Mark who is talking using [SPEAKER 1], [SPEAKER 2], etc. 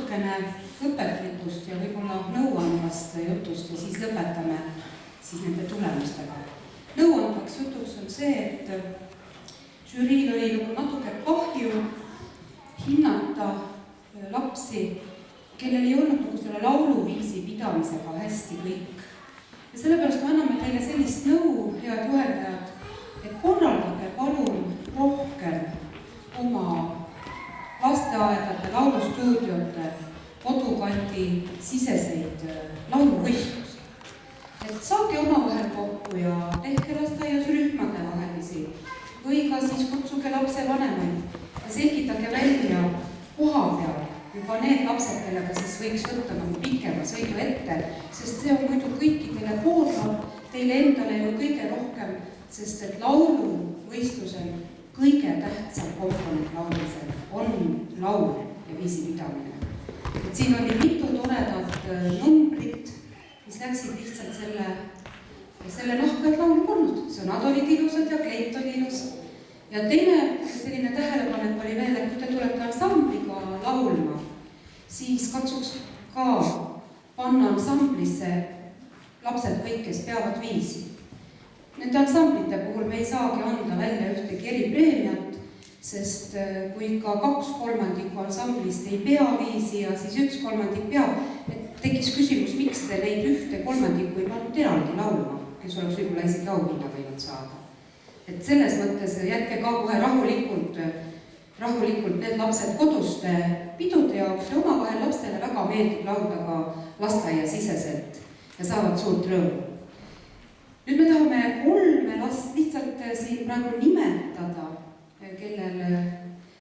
[SPEAKER 1] natukene õpetlikust ja võib-olla nõuandvast jutust ja siis lõpetame siis nende tulemustega. Nõuandvaks jutuks on see, et žüriil oli nagu natuke kahju hinnata lapsi, kellel ei olnud nagu selle lauluviisi pidamisega hästi kõik. Ja sellepärast me anname teile sellist nõu, head juhendajad, et korraldage palun rohkem oma lasteaedade, laulustuudiote, kodukandi siseseid lauluvõistlusi. Et saage omavahel kokku ja tehke lasteaias rühmade vahelisi või ka siis kutsuge lapse vanemaid ja selgitage välja koha peal juba need lapsed, kellega siis võiks võtta nagu pikema sõidu ette, sest see on muidu kõikidele koormav, teile endale ju kõige rohkem, sest et lauluvõistlusel kõige tähtsam komponent laulmisel on laul ja viisi pidamine. Et siin oli mitu toredat numbrit, mis läksid lihtsalt selle nahka, et laulu polnud. Sõnad olid ilusad ja kleit oli ilus. Ja teine selline tähelepanek oli veel, et kui te tulete ansambliga laulma, siis katsuks ka panna ansamblisse lapsed kõik, kes peavad viisi. Nende ansamblite puhul me ei saagi anda välja ühtegi eripreemiat, sest kui ka 2/3 ansamblist ei pea viisi ja siis 1/3 peab, et tekkis küsimus, miks te neid 1/3 ei pannud eraldi laulma, kes oleks võib-olla isegi auhinna võinud saada. Et selles mõttes jätke ka kohe rahulikult need lapsed koduste pidude jaoks ja omavahel lastele väga meeldib laulda ka lasteaia siseselt ja saavad suurt rõõmu. Nüüd me tahame 3 last lihtsalt siin praegu nimetada, kellel